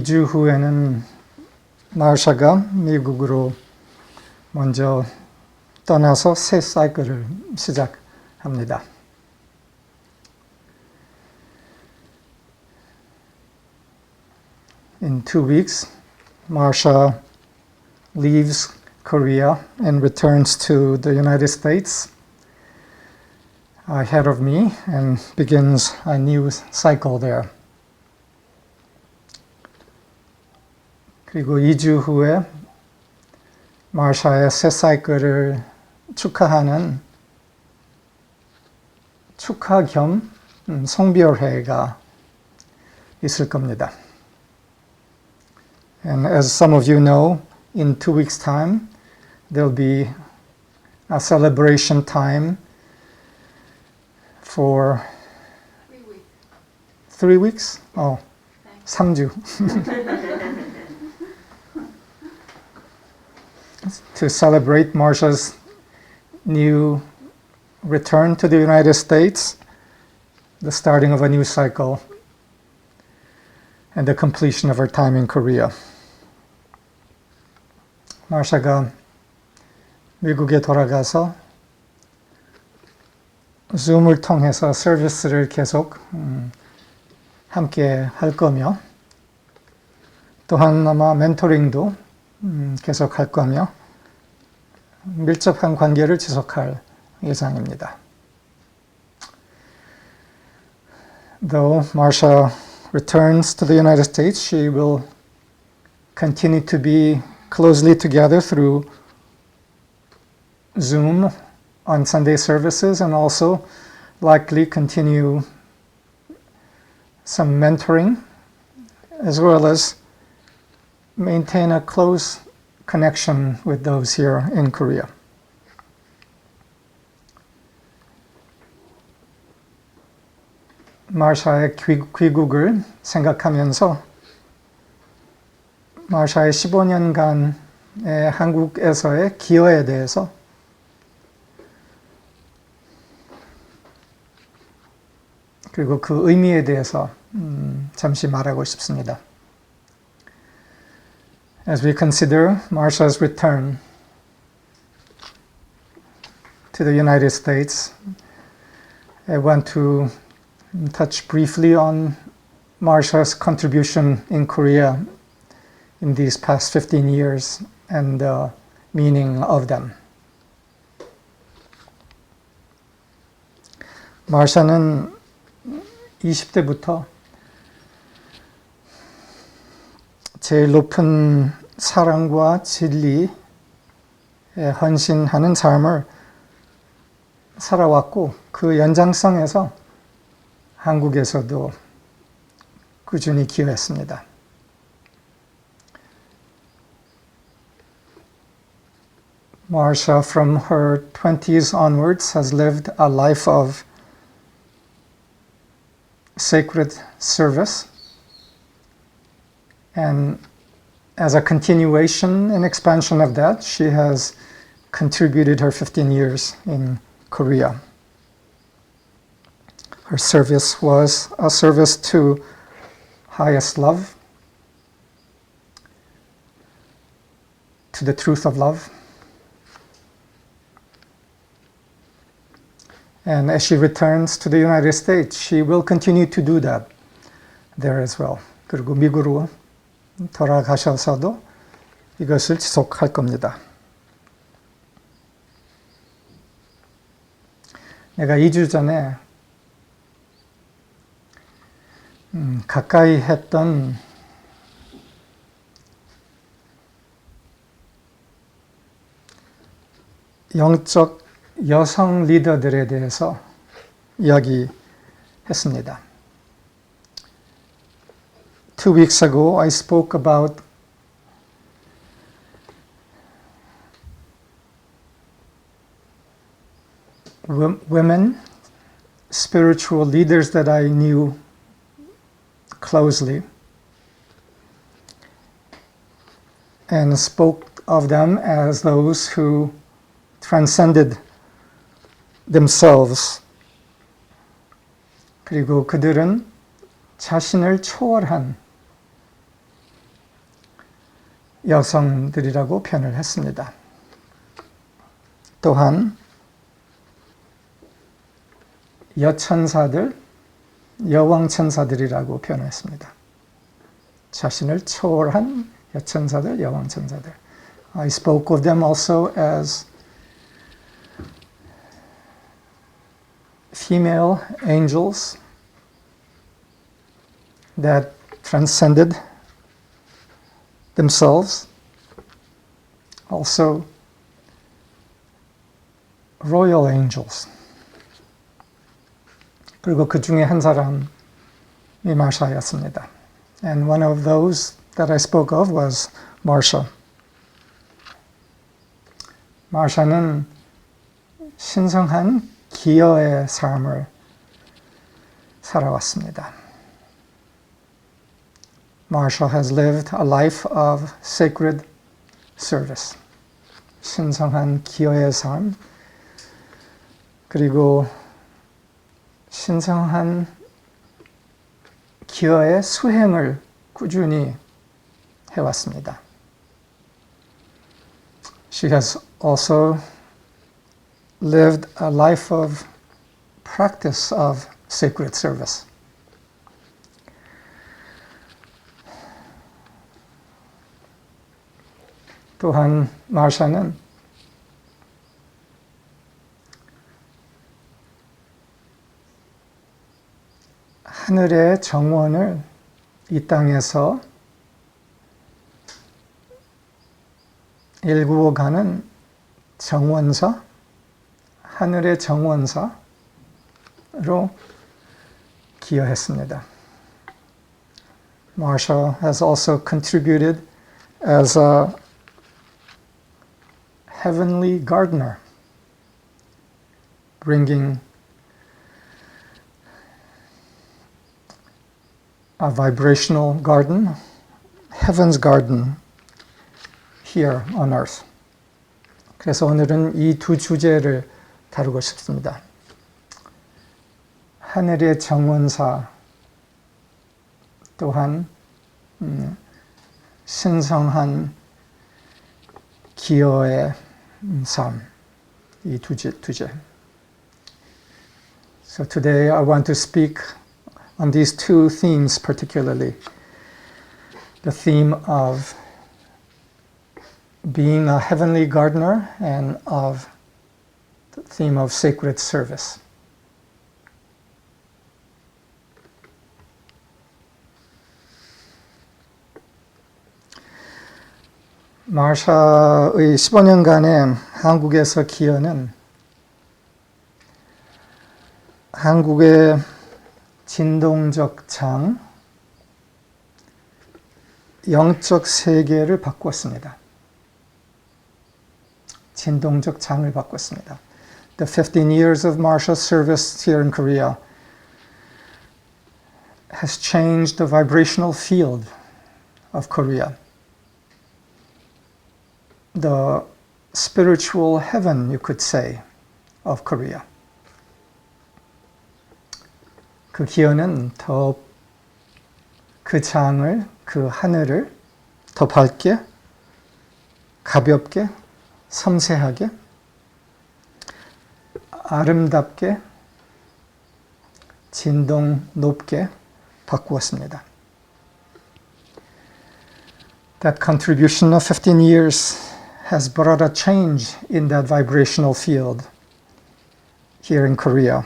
2주 후에는 마르샤가 미국으로 먼저 떠나서 새 사이클을 시작합니다. In 2 weeks, Marsha leaves Korea and returns to the United States ahead of me and begins a new cycle there. 그리고 2주 후에 마르샤의 새 사이클을 축하하는 축하 겸 성별회가 있을 겁니다. And as some of you know, in 2 weeks' time, there'll be a celebration time for 3 weeks? Oh, 3주. To celebrate Marsha's new return to the United States, the starting of a new cycle, and the completion of her time in Korea. 마샤가 미국에 돌아가서 줌을 통해서 서비스를 계속 함께 할 거며 또한 아마 멘토링도 계속 할 거며 밀접한 관계를 지속할 예정입니다. Though Marsha returns to the United States, she will continue to be closely together through Zoom on Sunday services and also likely continue some mentoring as well as maintain a close connection with those here in Korea. 마르샤의 귀국을 생각하면서 마르샤의 15년간의 한국에서의 기여에 대해서 그리고 그 의미에 대해서 잠시 말하고 싶습니다. As we consider Marsha's return to the United States, I want to touch briefly on Marsha's contribution in Korea in these past 15 years and the meaning of them. 마르샤는 20대부터 제일 높은 사랑과 진리에 헌신하는 삶을 살아왔고 그 연장성에서 한국에서도 꾸준히 기여했습니다. Marsha, from her 20s onwards, has lived a life of sacred service. And as a continuation and expansion of that, she has contributed her 15 years in Korea. Her service was a service to highest love, to the truth of love. And as she returns to the United States, she will continue to do that there as well. 그리고 미국으로 돌아가셔서도 이것을 지속할 겁니다. 내가 2주 전에 가까이 했던 영적 여성 리더들에 대해서 이야기했습니다. 2 weeks ago, I spoke about women, spiritual leaders that I knew closely, and spoke of them as those who transcended themselves. 그리고 그들은 자신을 초월한 여성들이라고 표현을 했습니다. 또한 여천사들, 여왕천사들이라고 표현했습니다. 자신을 초월한 여천사들, 여왕천사들. I spoke of them also as female angels that transcended themselves. Also, royal angels. 그리고 그 중에 한 사람이 마샤였습니다. And one of those that I spoke of was Marsha. 마샤는 신성한 기여의 삶을 살아왔습니다. Marsha has lived a life of sacred service. 신성한 기여의 삶, 그리고 신성한 기여의 수행을 꾸준히 해왔습니다. She has also lived a life of practice of sacred service. 또한 마샤는 하늘의 정원을 이 땅에서 일구어가는 정원사, 하늘의 정원사로 기여했습니다. Marsha has also contributed as a heavenly gardener, bringing a vibrational garden, heaven's garden, here on earth. 그래서 오늘은 이 두 주제를 다루고 싶습니다. 하늘의 정원사, 또한 신성한 기여의 삶, 이 두 주제. So today I want to speak on these two themes particularly. The theme of being a heavenly gardener and of the theme of sacred service. 마샤의 15년간의 한국에서 기여는 한국의 진동적 장, 영적 세계를 바꿨습니다. 진동적 장을 바꿨습니다. The 15 years of Marsha's service here in Korea has changed the vibrational field of Korea. The spiritual heaven, you could say, of Korea. 그 기여는 더 그 장을, 그 하늘을 더 밝게, 가볍게, 섬세하게, 아름답게, 진동 높게 바꾸었습니다. That contribution of 15 years has brought a change in that vibrational field here in Korea,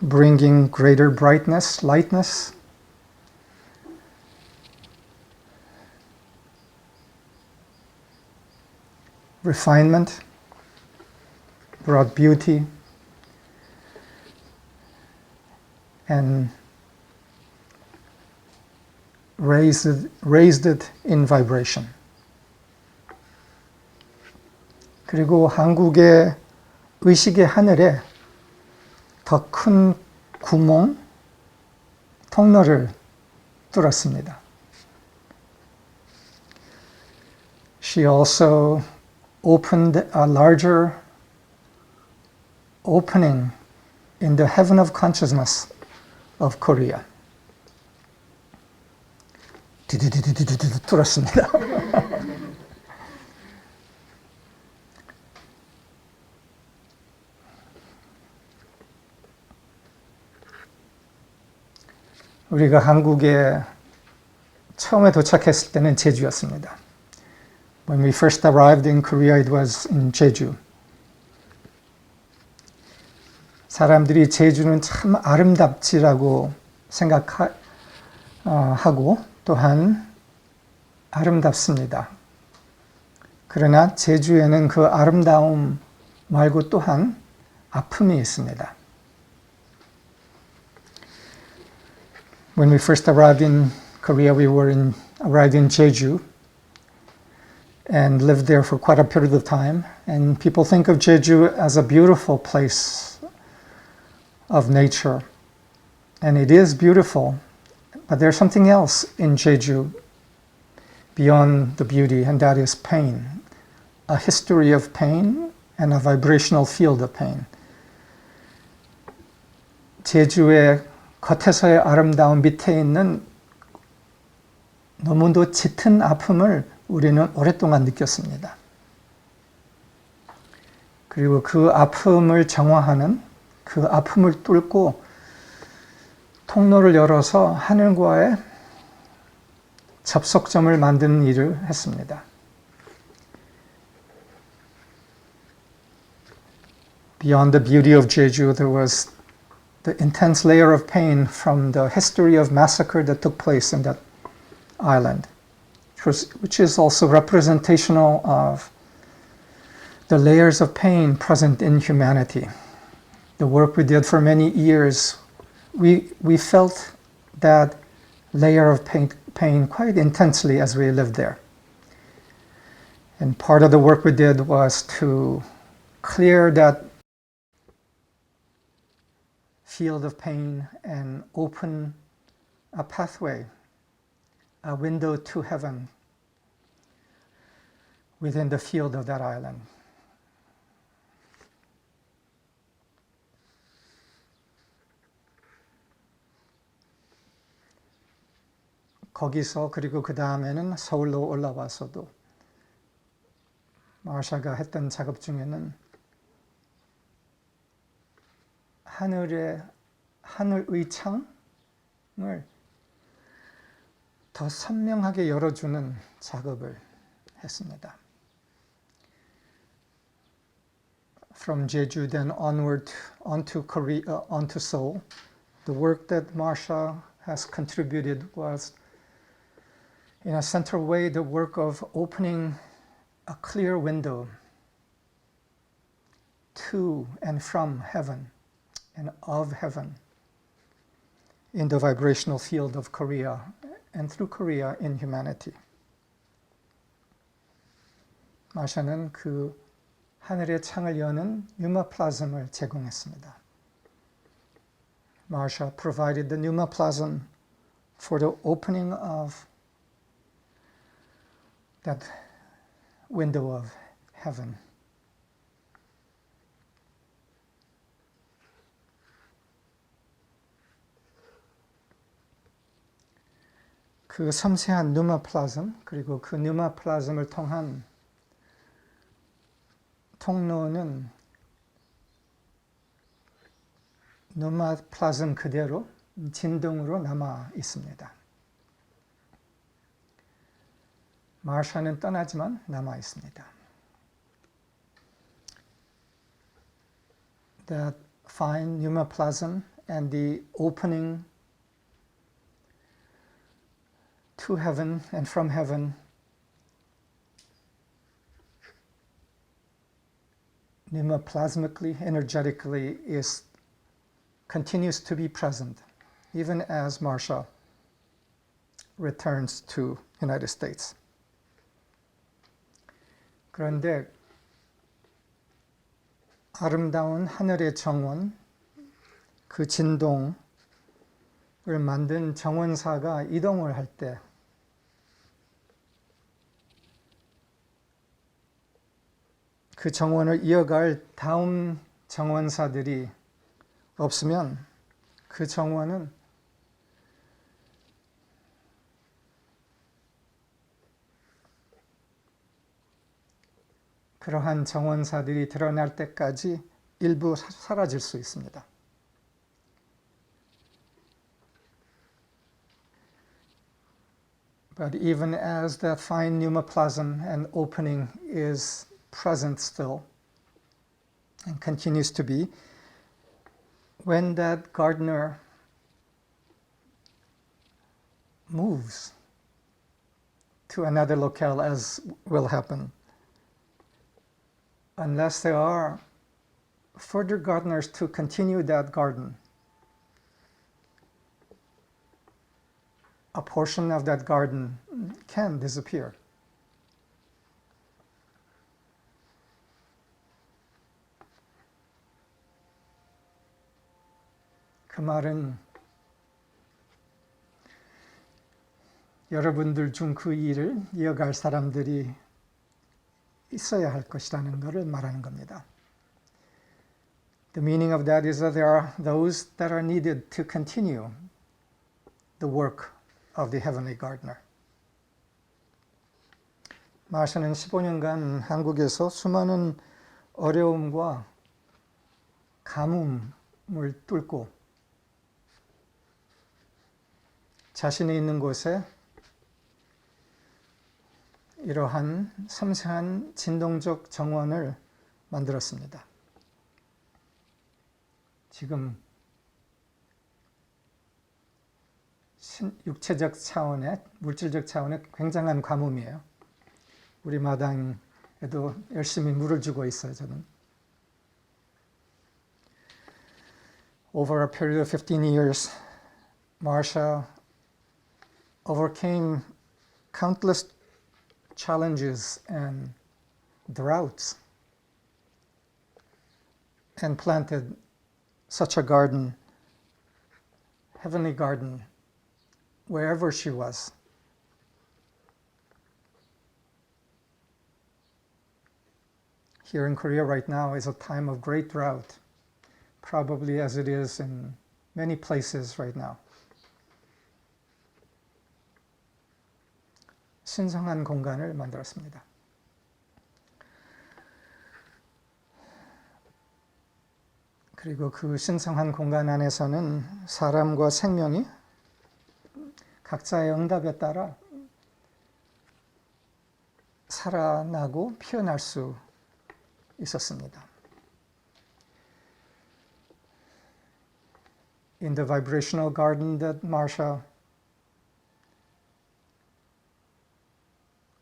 bringing greater brightness, lightness, refinement, brought beauty, and raised it in vibration. 그리고 한국의 의식의 하늘에 더 큰 구멍, 통로를 뚫었습니다. She also opened a larger opening in the heaven of consciousness of Korea. 뚫었습니다. 우리가 한국에 처음에 도착했을 때는 제주였습니다. When we first arrived in Korea, it was in Jeju. 사람들이 제주는 참 아름답지라고 생각하고 또한 아름답습니다. 그러나 제주에는 그 아름다움 말고 또한 아픔이 있습니다. When we first arrived in Korea, we arrived in Jeju and lived there for quite a period of time. And people think of Jeju as a beautiful place of nature. And it is beautiful, but there's something else in Jeju beyond the beauty, and that is pain. A history of pain and a vibrational field of pain. 제주의 겉에서의 아름다움 밑에 있는 너무도 짙은 아픔을 우리는 오랫동안 느꼈습니다. 그리고 그 아픔을 정화하는, 그 아픔을 뚫고 통로를 열어서 하늘과의 접속점을 만드는 일을 했습니다. Beyond the beauty of Jeju, there was the intense layer of pain from the history of massacre that took place in that island, which is also representational of the layers of pain present in humanity. The work we did for many years, we felt that layer of pain quite intensely as we lived there. And part of the work we did was to clear that field of pain and open a pathway, a window to heaven within the field of that island. 거기서 그리고 그 다음에는 서울로 올라와서도 마샤가 했던 작업 중에는 하늘의 창을 더 선명하게 열어주는 작업을 했습니다. From Jeju then onward onto Korea, onto Seoul, the work that Marsha has contributed was, in a central way, the work of opening a clear window to and from heaven and of heaven in the vibrational field of Korea and through Korea in humanity. 마샤는 그 하늘의 창을 여는 pneumoplasm을 제공했습니다. Marsha provided the pneumoplasm for the opening of that window of heaven. 그 섬세한 pneumoplasm 그리고 그 pneumoplasm을 통한 통로는 pneumoplasm 그대로 진동으로 남아 있습니다. 마샤는 떠나지만 남아 있습니다. That fine pneumoplasm and the opening to heaven and from heaven pneumoplasmically, energetically continues to be present even as Marsha returns to United States. 그런데 아름다운 하늘의 정원, 그 진동을 만든 정원사가 이동을 할 때 그 정원을 이어갈 다음 정원사들이 없으면 그 정원은 그러한 정원사들이 드러날 때까지 일부 사라질 수 있습니다. But even as that fine pneumoplasm and opening is present still and continues to be, when that gardener moves to another locale, as will happen, unless there are further gardeners to continue that garden, a portion of that garden can disappear. 그 말은 여러분들 중 그 일을 이어갈 사람들이 있어야 할 것이라는 것을 말하는 겁니다. The meaning of that is that there are those that are needed to continue the work of the heavenly gardener. 마샤는 15년간 한국에서 수많은 어려움과 가뭄을 뚫고 자신이 있는 곳에 이러한 섬세한 진동적 정원을 만들었습니다. 지금 육체적 차원의, 물질적 차원의 굉장한 가뭄이에요. 우리 마당에도 열심히 물을 주고 있어요, 저는. Over a period of 15 years, Marsha overcame countless challenges and droughts and planted such a garden, heavenly garden, wherever she was. Here in Korea right now is a time of great drought, probably as it is in many places right now. 신성한 공간을 만들었습니다. 그리고 그 신성한 공간 안에서는 사람과 생명이 각자의 응답에 따라 살아나고 피어날 수 있었습니다. In the vibrational garden that Marsha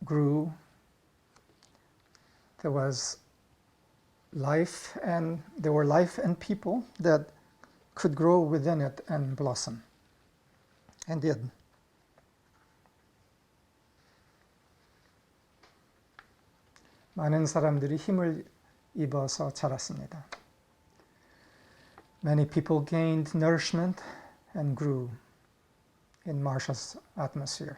grew, there was life, and there were life and people that could grow within it and blossom, and did. 많은 사람들이 힘을 입어서 자랐습니다. Many people gained nourishment and grew in Marsha's atmosphere.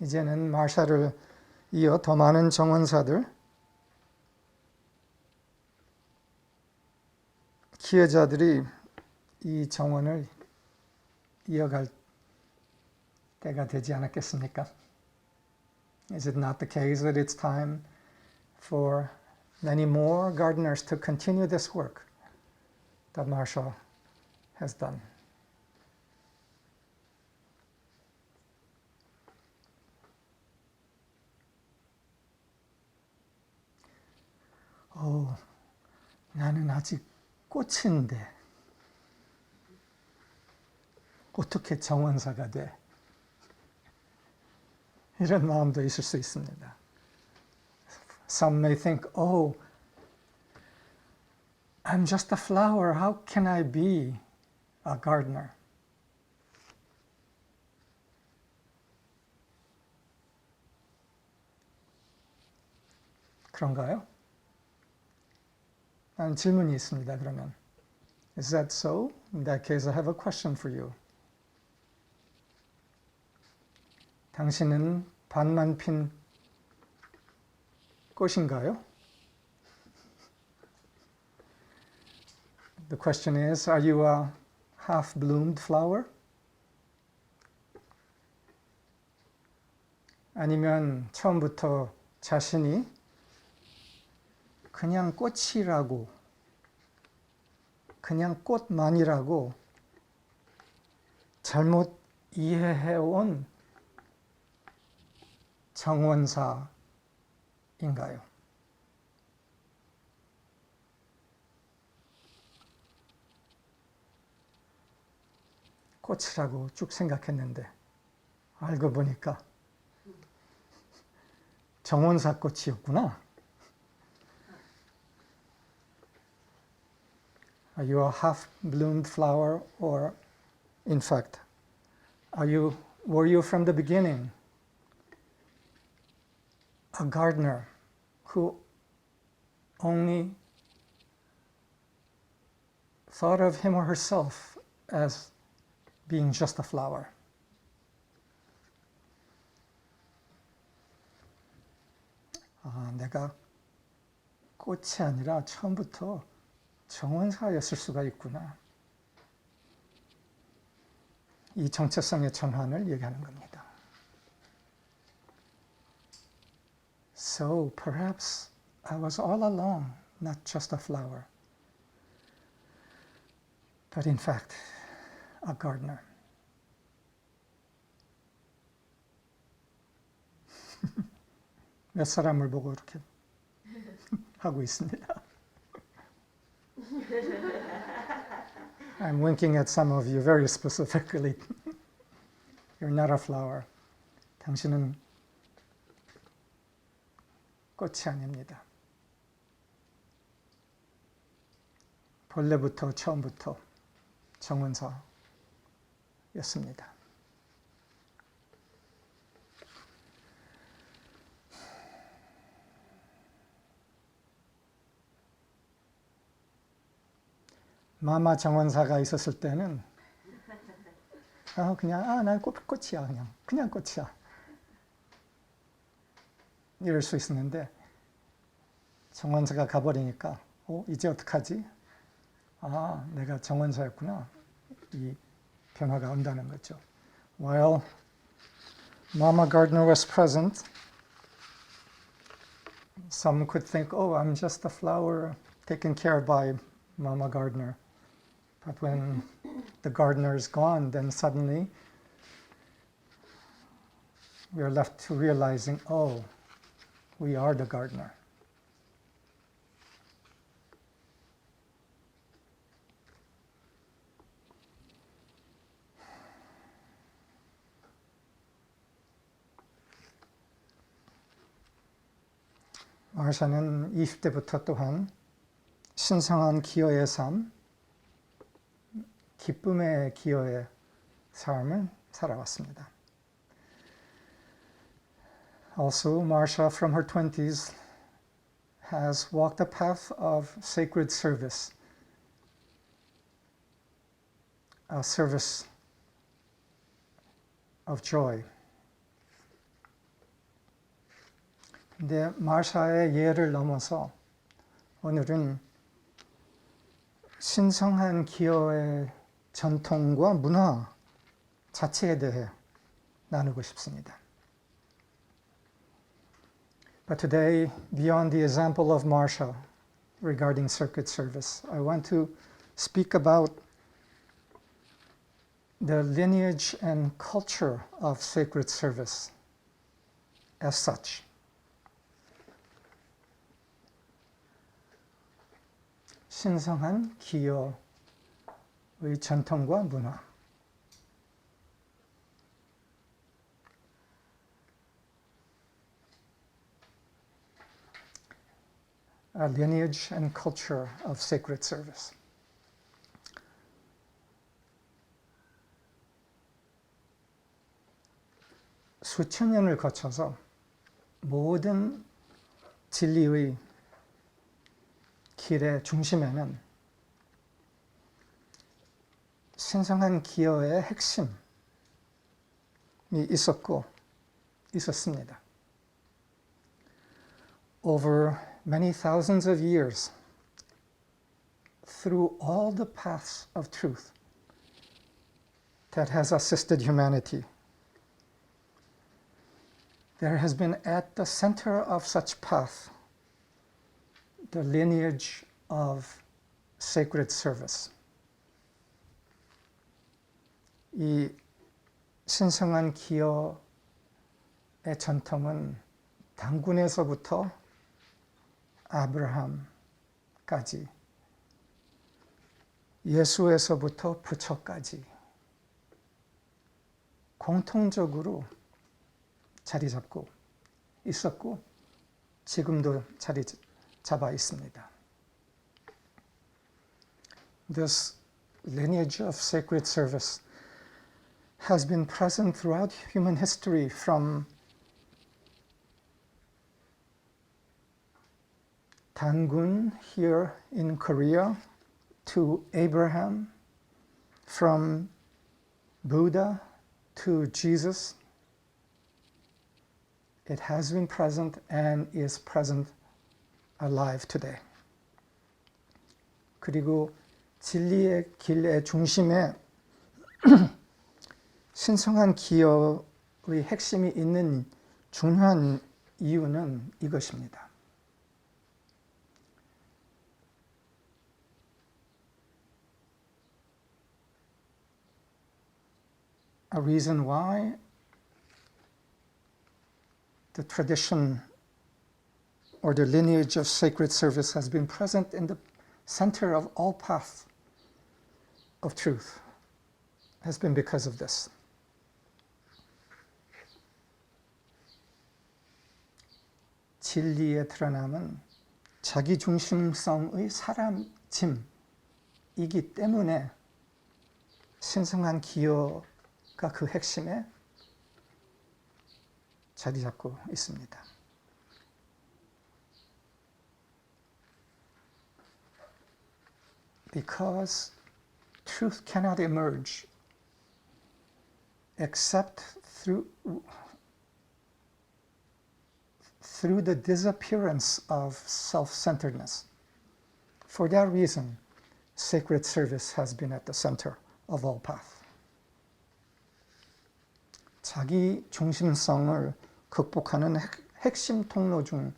이제는 마샤를 이어 더 많은 정원사들, 기여자들이 이 정원을 이어갈 때가 되지 않았겠습니까? Is it not the case that it's time for many more gardeners to continue this work that Marsha has done? 나는 아직 꽃인데 어떻게 정원사가 돼? 이런 마음도 있을 수 있습니다. Some may think, oh, I'm just a flower. How can I be a gardener? 그런가요? 나는 질문이 있습니다. 그러면 Is that so? In that case, I have a question for you. 당신은 반만 핀 꽃인가요? The question is, are you a half-bloomed flower? 아니면 처음부터 자신이 그냥 꽃이라고, 그냥 꽃만이라고 잘못 이해해온 정원사인가요? 꽃이라고 쭉 생각했는데 알고 보니까 정원사 꽃이었구나. Are you a half-bloomed flower, or in fact, were you from the beginning a gardener who only thought of him or herself as being just a flower? 내가 꽃이 아니라 처음부터 정원사였을 수가 있구나. 이 정체성의 전환을 얘기하는 겁니다. So perhaps I was all along not just a flower, but in fact a gardener. 몇 사람을 보고 이렇게 하고 있습니다. I'm winking at some of you very specifically. You're not a flower. 당신은 꽃이 아닙니다. 본래부터 처음부터 정원사였습니다. 마마 정원사가 있었을 때는 난 꽃이야. 그냥 꽃이야. 이럴 수 있었는데 정원사가 가버리니까 이제 어떡하지? 내가 정원사였구나. 이 변화가 온다는 거죠. While Mama Gardener was present, some could think, I'm just a flower taken care of by Mama Gardener. But when the gardener is gone, then suddenly we are left to realizing, we are the gardener. 마르샤는 20대부터 또한 신성한 기여의 삶, 기쁨의 기여의 삶을 살아왔습니다. Also, Marsha from her 20s has walked a path of sacred service, a service of joy. 근데 마르샤의 예를 넘어서 오늘은 신성한 기여의 전통과 문화 자체에 대해 나누고 싶습니다. But today, beyond the example of Marsha regarding circuit service, I want to speak about the lineage and culture of sacred service as such. 신성한 기여의 전통과 문화. A lineage and culture of sacred service. 수천 년을 거쳐서 모든 진리의 길의 중심에는 신성한 기여의 핵심이 있었습니다. Over many thousands of years, through all the paths of truth that has assisted humanity, there has been at the center of such path the lineage of sacred service. 이 신성한 기여의 전통은 단군에서부터 아브라함까지, 예수에서부터 부처까지 공통적으로 자리 잡고 있었고 지금도 자리 잡아 있습니다. This lineage of sacred service has been present throughout human history, from Tangun here in Korea to Abraham, from Buddha to Jesus. It has been present and is present alive today. 그리고 진리의 길의 중심에 신성한 기여의 핵심이 있는 중요한 이유는 이것입니다. A reason why the tradition or the lineage of sacred service has been present in the center of all paths of truth has been because of this. 진리의 드러남은 자기중심성의 사람짐이기 때문에 신성한 기여가 그 핵심에 자리 잡고 있습니다. Because truth cannot emerge except through the disappearance of self-centeredness. For that reason, sacred service has been at the center of all paths. 자기 중심성을 극복하는 핵심 통로 중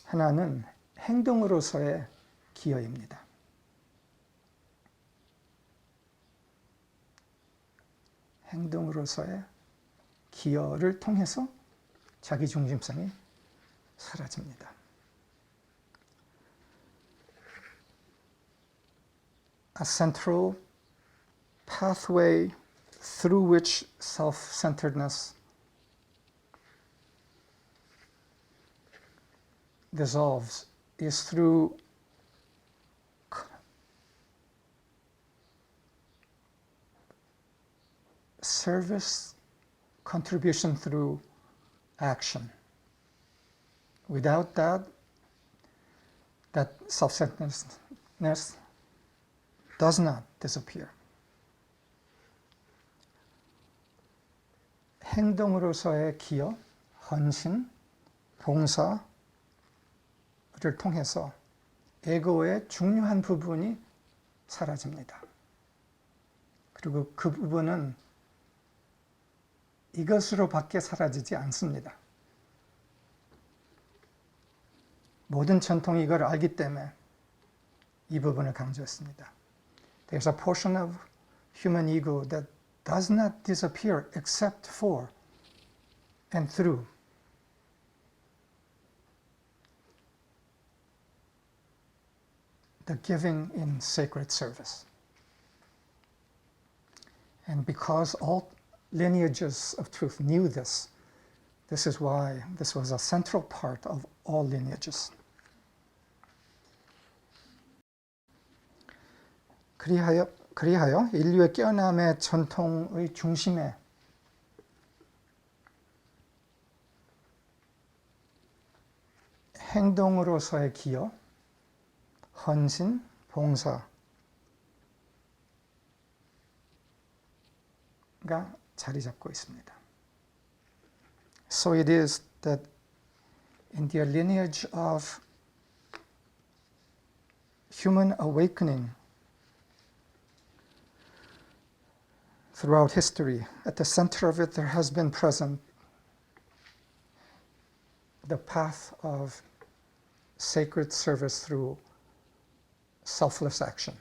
하나는 행동으로서의 기여입니다. 행동으로서의 기여를 통해서 자기 중심성이 사라집니다. A central pathway through which self-centeredness dissolves is through service, contribution through action. Without that self-centeredness does not disappear. 행동으로서의 기여, 헌신, 봉사를 통해서 에고의 중요한 부분이 사라집니다. 그리고 그 부분은 이것으로밖에 사라지지 않습니다. 모든 전통이 이걸 알기 때문에 이 부분을 강조했습니다. There's a portion of human ego that does not disappear except for and through the giving in sacred service. And because all lineages of truth knew this, this is why this was a central part of all lineages. 그리하여 인류의 깨어남의 전통의 중심에 행동으로서의 기여, 헌신, 봉사가 자리 잡고 있습니다. So it is that in the lineage of human awakening throughout history, at the center of it there has been present the path of sacred service through selfless action.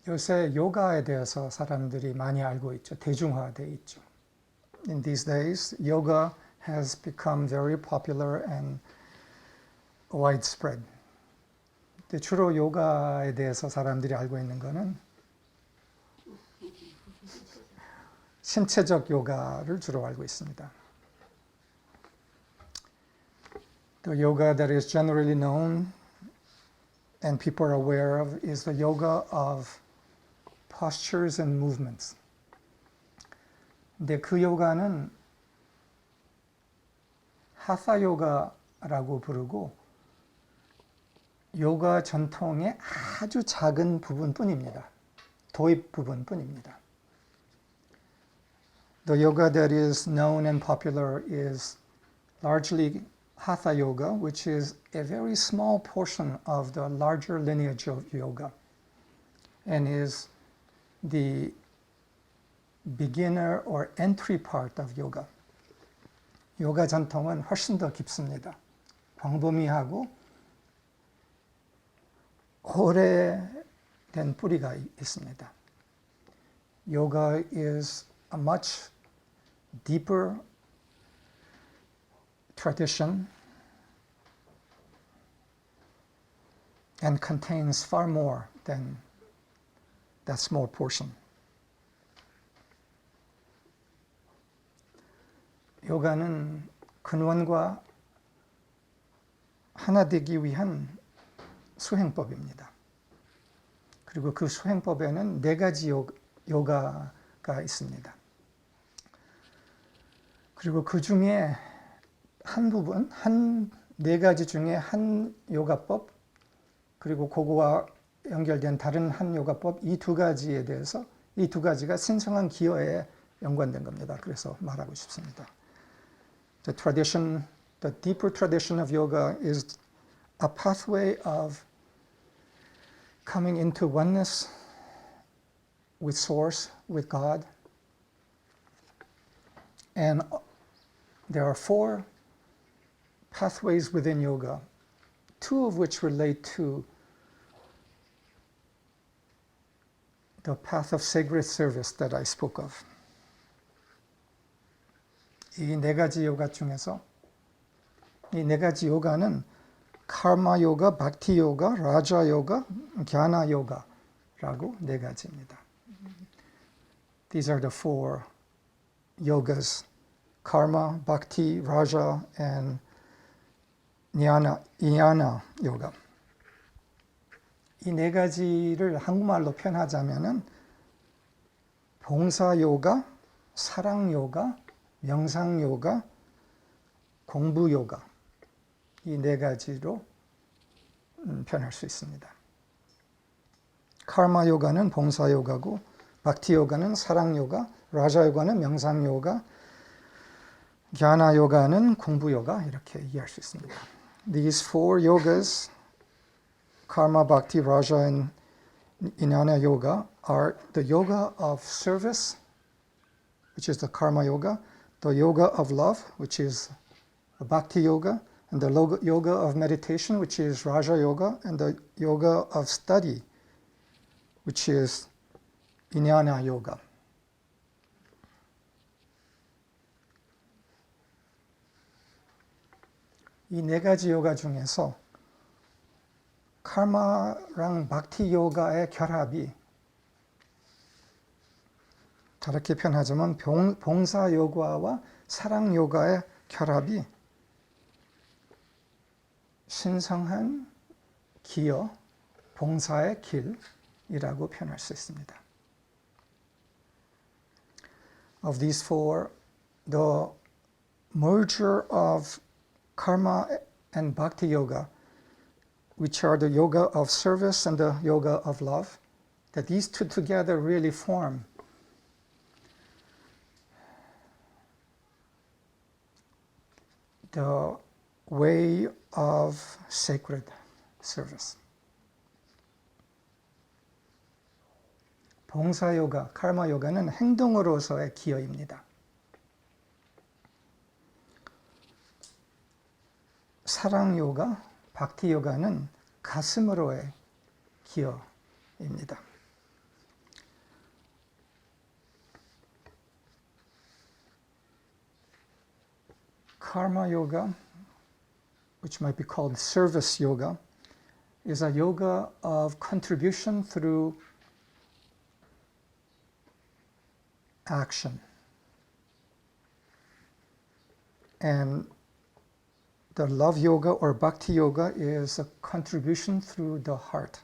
요새 요가에 대해서 사람들이 많이 알고 있죠. 대중화되어 있죠. In these days, yoga has become very popular and widespread. 근데 주로 요가에 대해서 사람들이 알고 있는 거는 신체적 요가를 주로 알고 있습니다. The yoga that is generally known and people are aware of is the yoga of postures and movements. 근데 그 요가는 하사 요가라고 부르고 요가 전통의 아주 작은 부분뿐입니다. 도입 부분뿐입니다. The yoga that is known and popular is largely Hatha Yoga, which is a very small portion of the larger lineage of yoga and is the beginner or entry part of yoga. 요가 전통은 훨씬 더 깊습니다. 광범위하고 오래된 뿌리가 있습니다. Yoga is a much deeper tradition and contains far more than that small portion. 요가는 근원과 하나 되기 위한 수행법입니다. 그리고 그 수행법에는 4가지 요가가 있습니다. 그리고 그 중에 한 부분, 4가지 중에 한 요가법, 그리고 그거와 연결된 다른 한 요가법, 이 2가지에 대해서, 이 2가지가 신성한 기여에 연관된 겁니다. 그래서 말하고 싶습니다. The tradition, the deeper tradition of yoga is a pathway of coming into oneness with Source, with God. And there are 4 pathways within yoga, 2 of which relate to the path of sacred service that I spoke of. 이 4가지 요가 중에서 이 4가지 요가는 카르마 요가, 박티 요가, 라자 요가, 갸나 요가라고 4가지입니다. These are the 4 yogas: karma, bhakti, raja, and jnana yoga. 이 4가지를 한국말로 표현하자면은 봉사 요가, 사랑 요가, 명상 요가, 공부 요가, 이 4가지로 표현할 수 있습니다. 카르마 요가는 봉사 요가고, 박티 요가는 사랑 요가, 라자 요가는 명상 요가, 갸나 요가는 공부 요가, 이렇게 이해할 수 있습니다. These 4 yogas, karma, bhakti, raja, and jnana yoga, are the yoga of service, which is the karma yoga, the yoga of love, which is the bhakti yoga, and the yoga of meditation, which is raja yoga, and the yoga of study, which is jnana yoga. 이 4가지 요가 중에서 카르마랑 박티 요가의 결합이, 다르게 표현하자면 봉사 요가와 사랑 요가의 결합이 신성한 기여, 봉사의 길이라고 표현할 수 있습니다. Of these 4, the merger of karma and bhakti yoga, which are the yoga of service and the yoga of love, that these 2 together really form the way of sacred service. 봉사 요가, 카르마 요가는 행동으로서의 기여입니다. 사랑 요가, 박티 요가는 가슴으로의 기여입니다. Karma yoga, which might be called service yoga, is a yoga of contribution through action. And the love yoga or bhakti yoga is a contribution through the heart.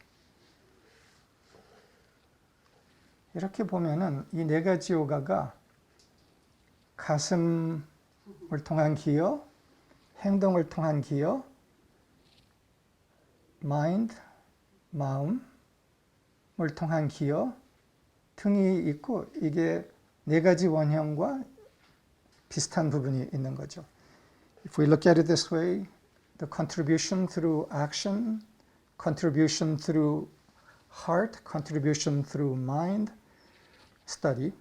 이렇게 보면은 이 네 가지 요가가 가슴을 통한 기여, 행동을 통한 기여, mind, 마음을 통한 기여 등이 있고 이게 네 가지 원형과 비슷한 부분이 있는 거죠. If we look at it this way, the contribution through action, contribution through heart, contribution through mind, study,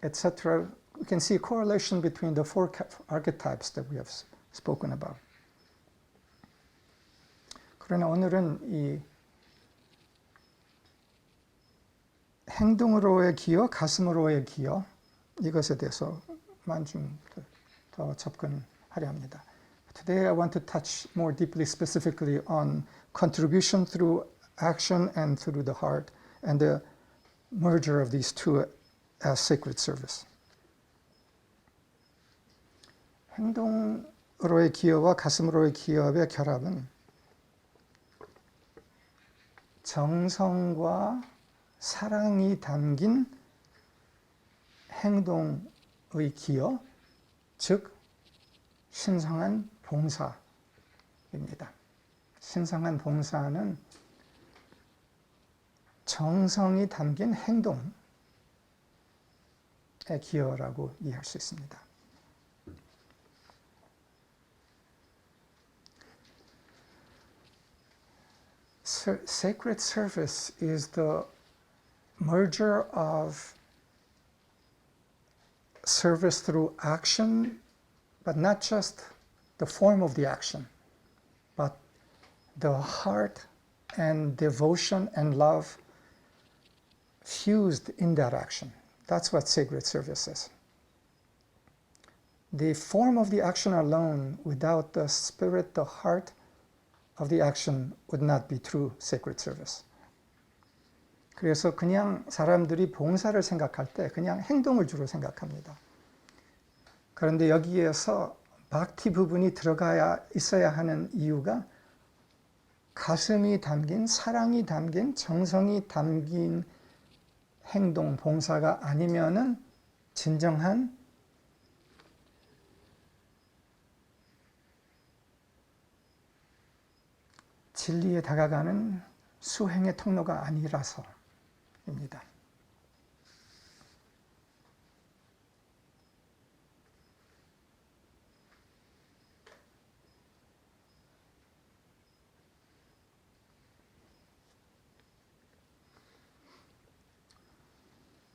etc., we can see a correlation between the four archetypes that we have spoken about. 그러나 오늘은 이 행동으로의 기여, 가슴으로의 기여 이것에 대해서만 좀 더 접근하려 합니다. Today I want to touch more deeply specifically on contribution through action and through the heart and the merger of these two as sacred service. 행동으로의 기여와 가슴으로의 기여의 결합은 정성과 사랑이 담긴 행동의 기여, 즉 신성한 봉사입니다. 신성한 봉사는 정성이 담긴 행동의 기여라고 이해할 수 있습니다. Sacred service is the merger of service through action, but not just the form of the action, but the heart and devotion and love fused in that action. That's what sacred service is. The form of the action alone, without the spirit, the heart of the action, would not be true sacred service. 그래서 그냥 사람들이 봉사를 생각할 때 그냥 행동을 주로 생각합니다. 그런데 여기에서 박티 부분이 들어가야 있어야 하는 이유가 가슴이 담긴, 사랑이 담긴, 정성이 담긴 행동, 봉사가 아니면은 진정한 진리에 다가가는 수행의 통로가 아니라서입니다.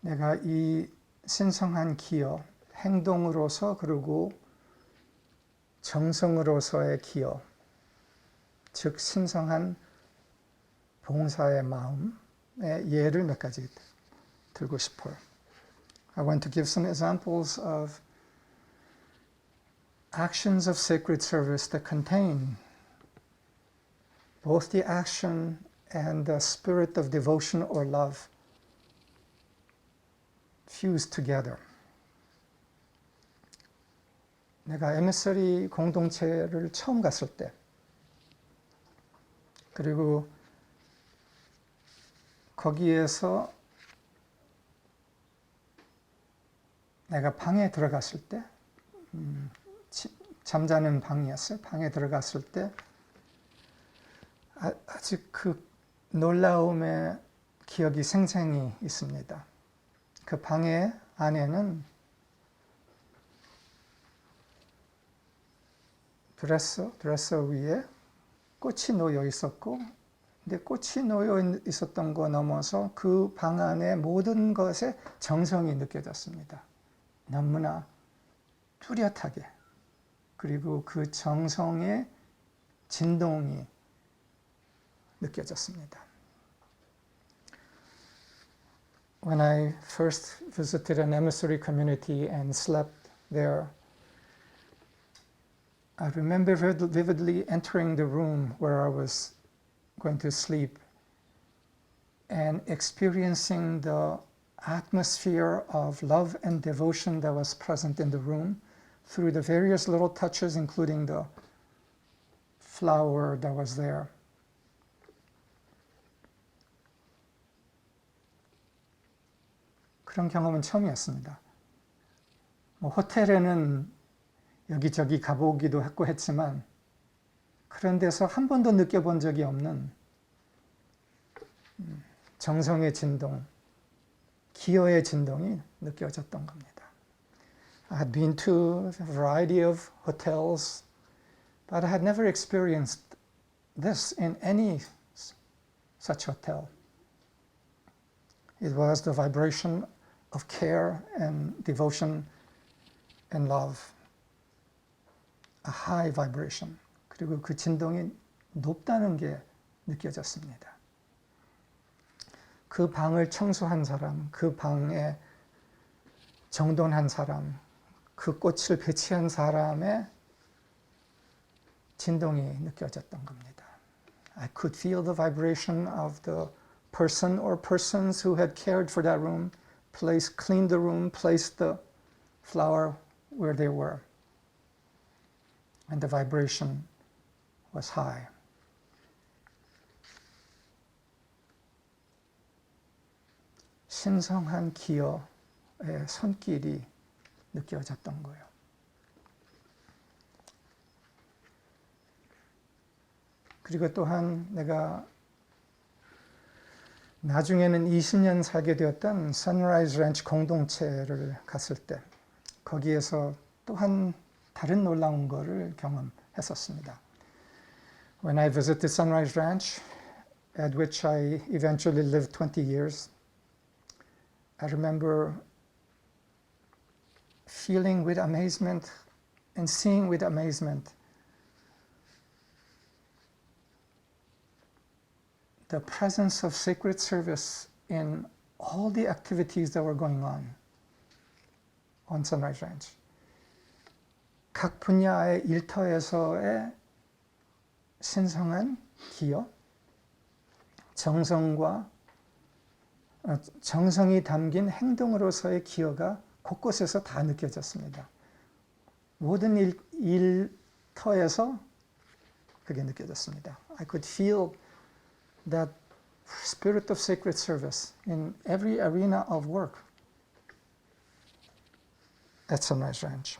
내가 이 신성한 기여, 행동으로서 그리고 정성으로서의 기여, 즉 신성한 봉사의 마음의 예를 몇 가지 들고 싶어요. I want to give some examples of actions of sacred service that contain both the action and the spirit of devotion or love fused together. 내가 에미서리 공동체를 처음 갔을 때, 그리고 거기에서 내가 방에 들어갔을 때, 잠자는 방이었어요. 방에 들어갔을 때 아직 그 놀라움의 기억이 생생히 있습니다. 그 방의 안에는 드레서 위에 꽃이 놓여 있었고, 근데 꽃이 놓여 있었던 거 넘어서 그 방 안에 모든 것에 정성이 느껴졌습니다. 너무나 뚜렷하게. 그리고 그 정성의 진동이 느껴졌습니다. When I first visited an emissary community and slept there, I remember vividly entering the room where I was going to sleep and experiencing the atmosphere of love and devotion that was present in the room through the various little touches, including the flower that was there. 그런 경험은 처음이었습니다. 호텔에는 여기저기 가보기도 했고 했지만 그런 데서 한 번도 느껴본 적이 없는 정성의 진동, 기여의 진동이 느껴졌던 겁니다. I had been to a variety of hotels, but I had never experienced this in any such hotel. It was the vibration of care and devotion and love. A high vibration. 그리고 그 진동이 높다는 게 느껴졌습니다. 그 방을 청소한 사람, 그 방에 정돈한 사람, 그 꽃을 배치한 사람의 진동이 느껴졌던 겁니다. I could feel the vibration of the person or persons who had cared for that room, cleaned the room, placed the flower where they were. And the vibration was high. 신성한 기여의 손길이 느껴졌던 거예요. 그리고 또한 내가 나중에는 20년 살게 되었던 Sunrise Ranch 공동체를 갔을 때 거기에서 또한 다른 놀라운 거를 경험했었습니다. When I visited Sunrise Ranch, at which I eventually lived 20 years, I remember feeling with amazement and seeing with amazement the presence of sacred service in all the activities that were going on Sunrise Ranch. 각 분야의 일터에서의 신성한 기여, 정성이 담긴 행동으로서의 기여가 곳곳에서 다 느껴졌습니다. 모든 일터에서 그게 느껴졌습니다. I could feel that spirit of sacred service in every arena of work at Sunrise Ranch.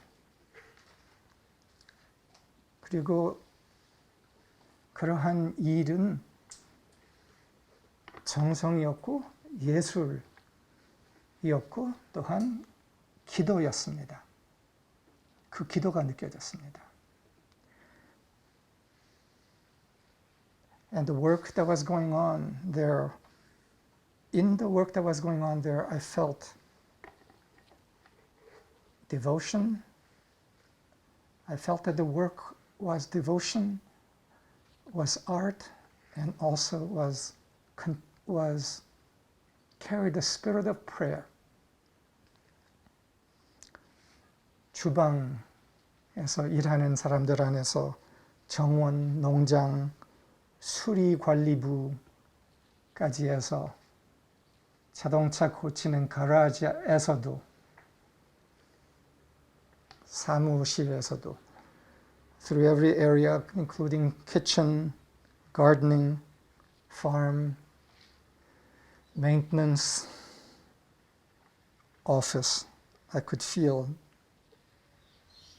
그리고 그러한 일은 정성이었고 예술이었고 또한 기도였습니다. 그 기도가 느껴졌습니다. And the work that was going on there, in the work that was going on there, I felt devotion. I felt that the work was devotion, was art, and also was carried the spirit of prayer. 주방에서 일하는 사람들 안에서 정원, 농장, 수리관리부까지 해서 자동차 고치는 가라지에서도 사무실에서도 through every area including kitchen, gardening, farm, maintenance, office, I could feel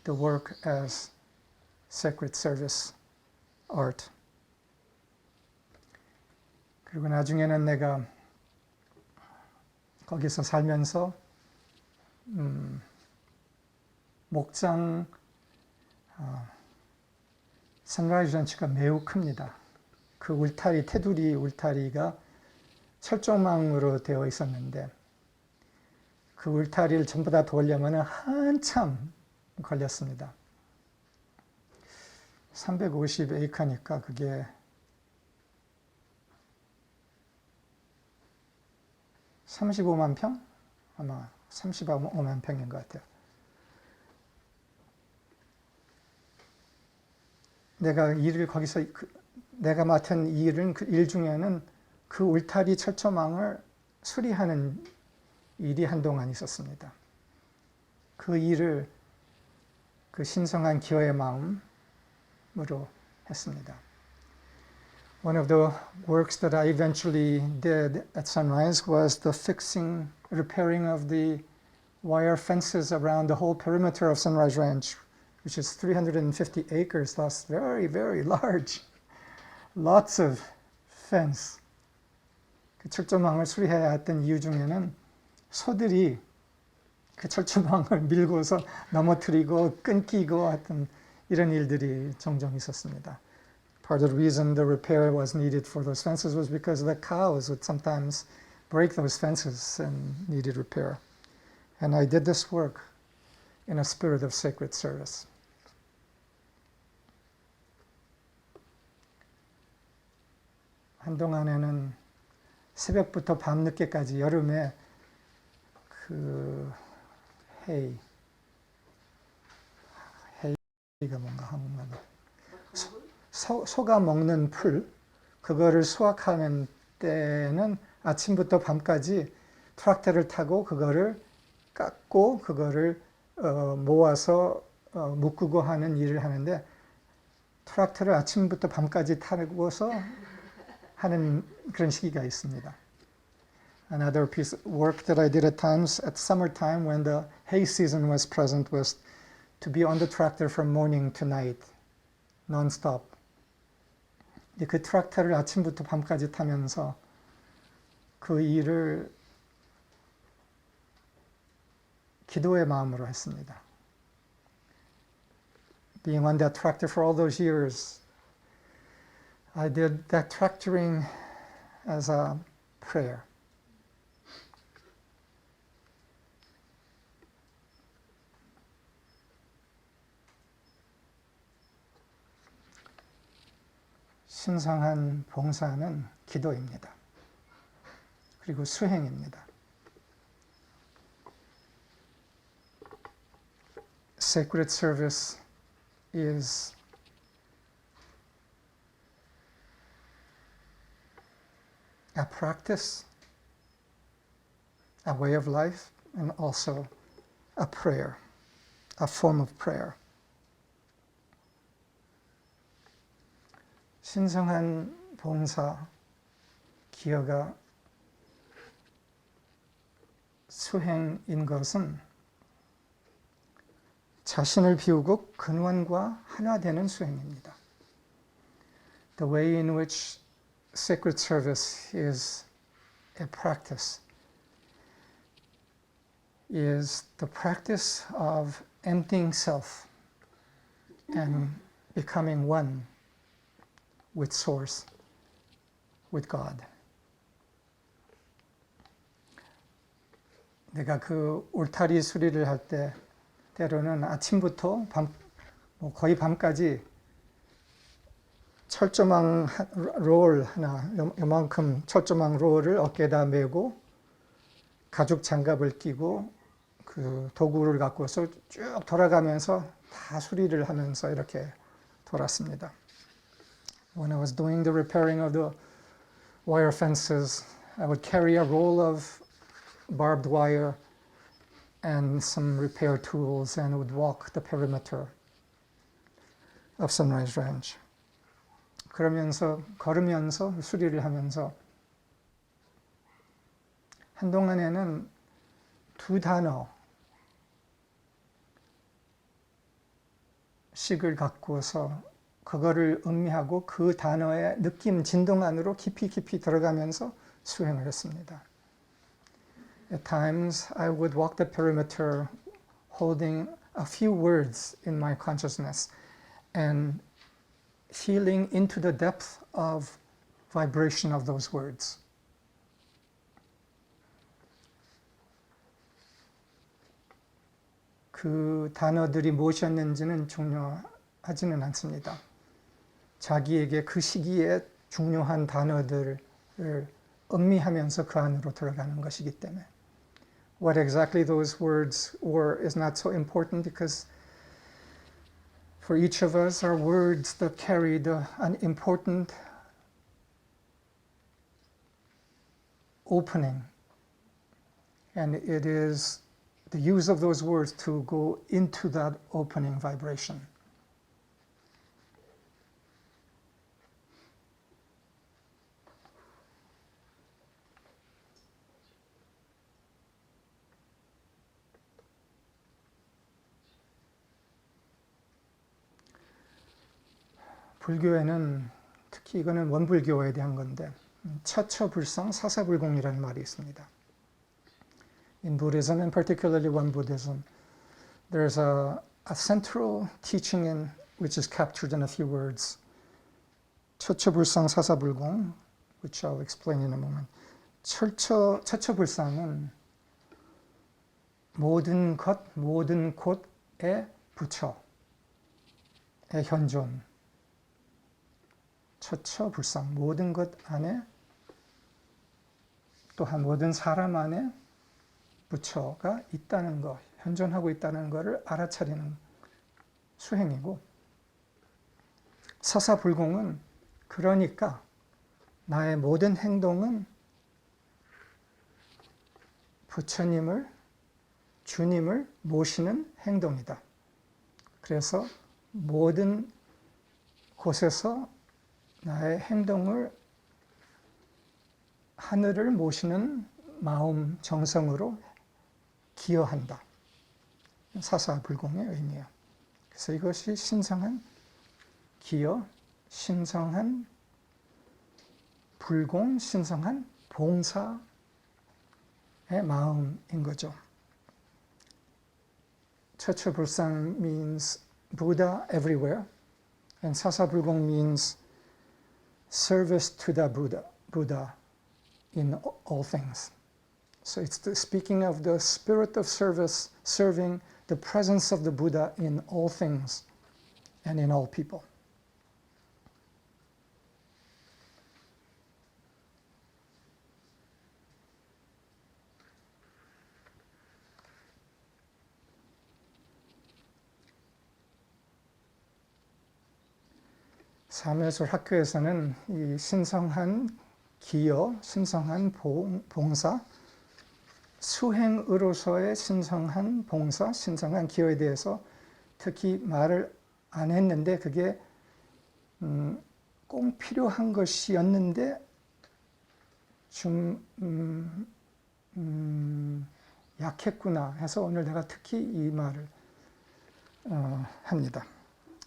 the work as sacred service, art. 그리고 나중에는 내가 거기서 살면서 목장 선라이즈 런치가 매우 큽니다. 그 울타리, 테두리 울타리가 철조망으로 되어 있었는데 그 울타리를 전부 다 돌려면 한참 걸렸습니다. 350에이커니까 그게 (35만 평? 아마 35만 평인 것 같아요. 내가 일을 거기서 내가 맡은 일은 그 일 중에는 그 울타리 철조망을 수리하는 일이 한동안 있었습니다. 그 일을 그 신성한 기여의 마음으로 했습니다. One of the works that I eventually did at Sunrise was the fixing, repairing of the wire fences around the whole perimeter of Sunrise Ranch, which is 350 acres, thus very, very large. Lots of fence. 그 철조망을 수리해야 했던 이유 중에는 소들이 그 철조망을 밀고서 넘어뜨리고 끊기고 하여튼 이런 일들이 종종 있었습니다. Part of the reason the repair was needed for those fences was because the cows would sometimes break those fences and needed repair. And I did this work in a spirit of sacred service. 한동안에는 새벽부터 밤늦게까지 여름에 그 헤이가 뭔가 한국말로 소가 먹는 풀 그거를 수확하는 때는 아침부터 밤까지 트랙터를 타고 그거를 깎고 그거를 모아서 묶고 하는 일을 하는데 트랙터를 아침부터 밤까지 타고서 하는 그런 시기가 있습니다. Another piece of work that I did at times at summertime when the hay season was present was to be on the tractor from morning to night, non-stop. 그 트랙터를 아침부터 밤까지 타면서 그 일을 기도의 마음으로 했습니다. Being on that tractor for all those years, I did that tractoring as a prayer. 신성한 봉사는 기도입니다. 그리고 수행입니다. Sacred service is a practice, a way of life, and also a prayer, a form of prayer. 신성한 봉사, 기여가 수행인 것은 자신을 비우고 근원과 하나되는 수행입니다. The way in which sacred service is a practice is the practice of emptying self and becoming one with Source, with God. 내가 그 울타리 수리를 할 때 때로는 아침부터 거의 밤까지 철조망 롤 하나, 요만큼 철조망 롤을 어깨에다 메고 가죽 장갑을 끼고 그 도구를 갖고서 쭉 돌아가면서 다 수리를 하면서 이렇게 돌았습니다. When I was doing the repairing of the wire fences, I would carry a roll of barbed wire and some repair tools and would walk the perimeter of Sunrise Ranch. 그러면서 걸으면서 수리를 하면서 한동안에는 두 단어씩을 갖고서 그거를 음미하고 그 단어의 느낌, 진동 안으로 깊이 들어가면서 수행을 했습니다. At times, I would walk the perimeter holding a few words in my consciousness and feeling into the depth of vibration of those words. 그 단어들이 무엇이었는지는 중요하지는 않습니다. 자기에게 그 시기에 중요한 단어들을 음미하면서 그 안으로 들어가는 것이기 때문에 What exactly those words were is not so important because For each of us are words that carry an important opening. And it is the use of those words to go into that opening vibration. 불교에는 특히 이거는 원불교에 대한 건데 처처불상 사사불공이라는 말이 있습니다. In Buddhism, and particularly Won Buddhism, there's a central teaching which is captured in a few words. 처처불상 사사불공, which I'll explain in a moment. 처처불상은 모든 것, 모든 곳의 부처의 현존. 처처불상, 모든 것 안에, 또한 모든 사람 안에 부처가 있다는 것, 현존하고 있다는 것을 알아차리는 수행이고, 사사불공은 그러니까 나의 모든 행동은 부처님을, 주님을 모시는 행동이다. 그래서 모든 곳에서 나의 행동을 하늘을 모시는 마음, 정성으로 기여한다. 사사불공의 의미예요. 그래서 이것이 신성한 기여, 신성한 불공, 신성한 봉사의 마음인 거죠. 처처불상 means Buddha everywhere, and 사사불공 means service to the Buddha in all things. So it's speaking of the spirit of service, serving the presence of the Buddha in all things and in all people. 사무예술 학교에서는 이 신성한 기여, 신성한 봉사, 수행으로서의 신성한 봉사, 신성한 기여에 대해서 특히 말을 안 했는데 그게 꼭 필요한 것이었는데 좀 약했구나 해서 오늘 내가 특히 이 말을 합니다.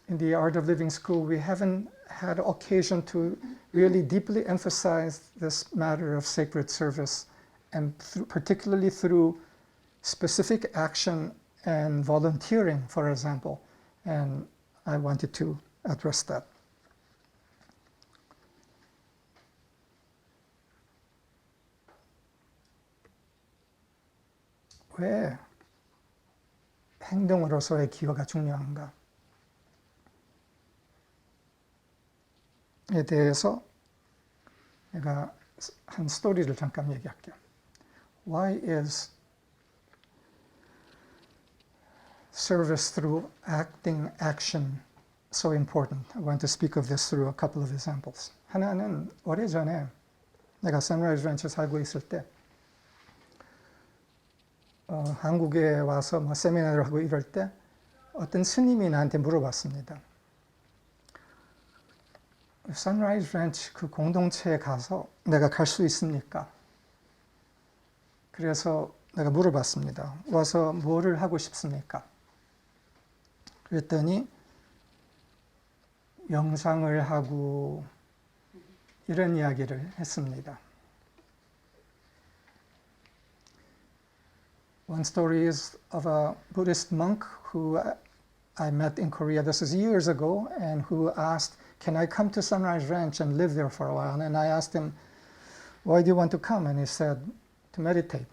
In the Art of Living School, we haven't had occasion to really deeply emphasize this matter of sacred service, and particularly through specific action and volunteering, for example. And I wanted to address that. 왜 행동으로서의 기여가 중요한가? 에 대해서 내가 한 스토리를 잠깐 얘기할게요. Why is service through action so important? I want to speak of this through a couple of examples. 하나는 오래전에 내가 Sunrise Ranch에 살고 있을 때 한국에 와서 세미나를 하고 이럴 때 어떤 스님이 나한테 물어봤습니다. Sunrise Ranch 그 공동체에 가서 내가 갈 수 있습니까? 그래서 내가 물어봤습니다. 와서 뭐를 하고 싶습니까? 그랬더니 명상을 하고 이런 이야기를 했습니다. One story is of a Buddhist monk who I met in Korea. This is years ago, and who asked, can I come to Sunrise Ranch and live there for a while? And I asked him, why do you want to come? And he said, to meditate.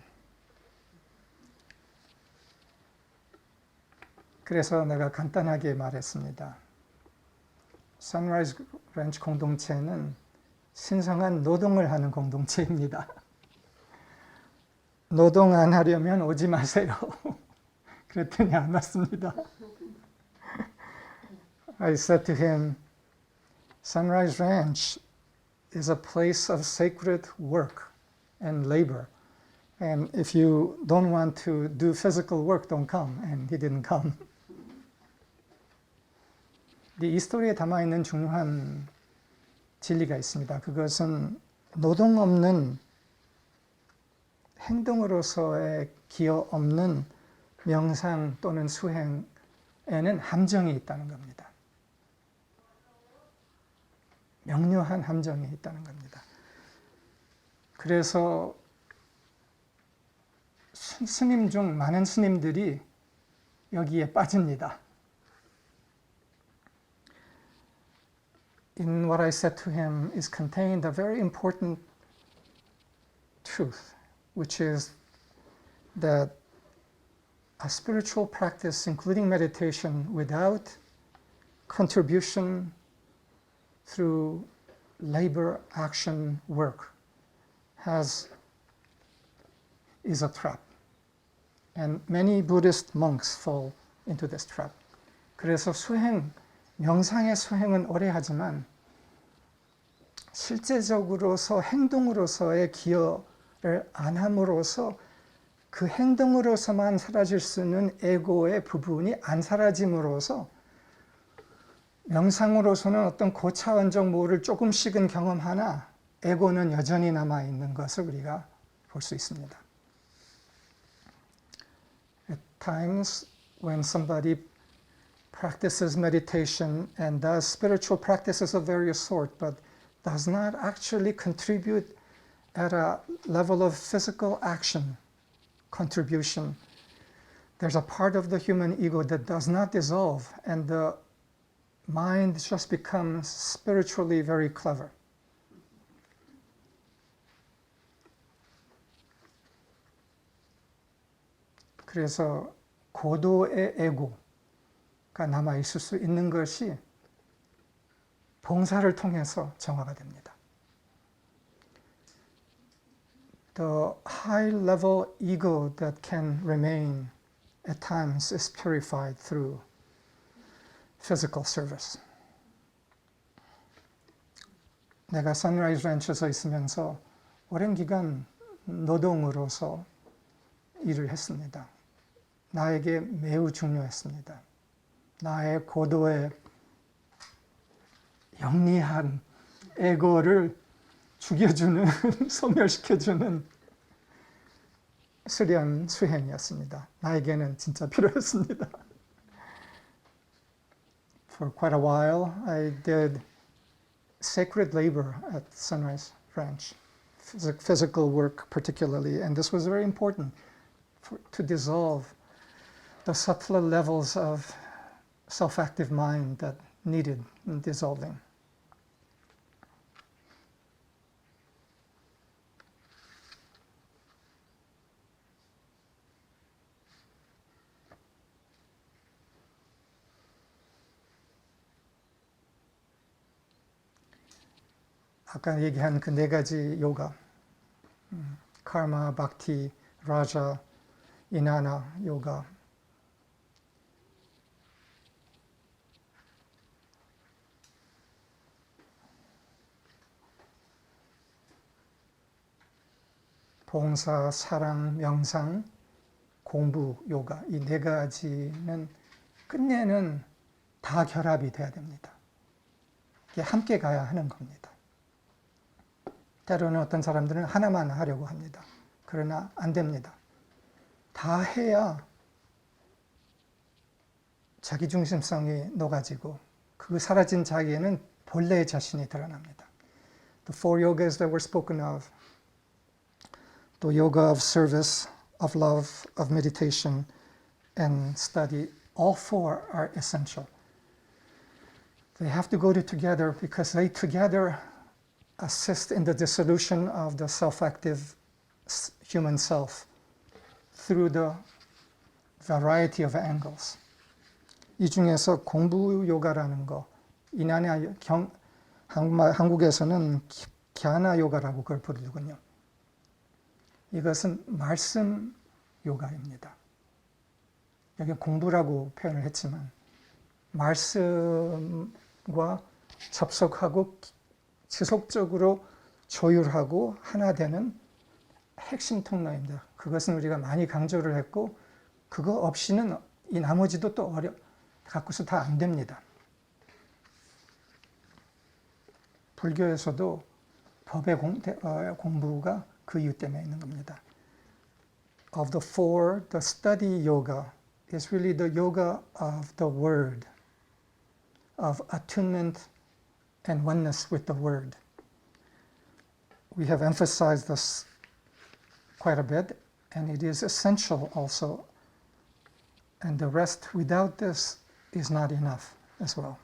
그래서 내가 간단하게 말했습니다. Sunrise Ranch 공동체는 신성한 노동을 하는 공동체입니다. 노동 안 하려면 오지 마세요. 그랬더니 안 왔습니다. I said to him, Sunrise Ranch is a place of sacred work and labor. And if you don't want to do physical work, don't come. And he didn't come. 이 스토리에 담아있는 중요한 진리가 있습니다. 그것은 노동 없는 행동으로서의 기여 없는 명상 또는 수행에는 함정이 있다는 겁니다. 명료한 함정이 있다는 겁니다. 그래서 스님 중 많은 스님들이 여기에 빠집니다. In what I said to him is contained a very important truth, which is that a spiritual practice, including meditation, without contribution through labor, action, work, is a trap. And many Buddhist monks fall into this trap. 그래서 명상의 수행은 오래 하지만 실제적으로서 행동으로서의 기여를 안 함으로써 그 행동으로서만 사라질 수 있는 에고의 부분이 안 사라짐으로써 명상으로서는 어떤 고차원적 뭐를 조금씩은 경험하나 에고는 여전히 남아있는 것을 우리가 볼 수 있습니다. At times when somebody practices meditation and does spiritual practices of various sort, but does not actually contribute at a level of physical action, contribution, there's a part of the human ego that does not dissolve, and the mind just becomes spiritually very clever. 그래서 고도의 에고가 남아있을 수 있는 것이 봉사를 통해서 정화가 됩니다. The high-level ego that can remain at times is purified through physical service. 내가 선라이즈 랜치에서 있으면서 오랜 기간 노동으로서 일을 했습니다. 나에게 매우 중요했습니다. 나의 고도의 영리한 에고를 죽여주는, 소멸시켜주는 수련 수행이었습니다. 나에게는 진짜 필요했습니다. For quite a while, I did sacred labor at Sunrise Ranch, physical work particularly, and this was very important to dissolve the subtler levels of self-active mind that needed dissolving. 아까 얘기한 그 네 가지 요가, 카르마, 박티, 라자, 이나나 요가, 봉사, 사랑, 명상, 공부, 요가, 이 네 가지는 끝내는 다 결합이 돼야 됩니다. 이게 함께 가야 하는 겁니다. 때로는 어떤 사람들은 하나만 하려고 합니다. 그러나 안 됩니다. 다 해야 자기중심성이 녹아지고 그 사라진 자기에는 본래의 자신이 드러납니다. The four yogas that were spoken of, the yoga of service, of love, of meditation, and study, all four are essential. They have to go together because they together assist in the dissolution of the self-active human self through the variety of angles. 이 중에서 공부 요가라는 거, 이나나 한국에서는 갸나 요가라고 그걸 부르더군요. 이것은 말씀 요가입니다. 여기 공부라고 표현을 했지만 말씀과 접속하고 지속적으로 조율하고 하나 되는 핵심 통로입니다. 그것은 우리가 많이 강조를 했고 그거 없이는 이 나머지도 또 갖고서 다 안 됩니다. 불교에서도 법의 공부가 그 이유 때문에 있는 겁니다. Of the four, the study yoga is really the yoga of the word, of attunement and oneness with the word. We have emphasized this quite a bit, and it is essential also. And the rest without this is not enough as well.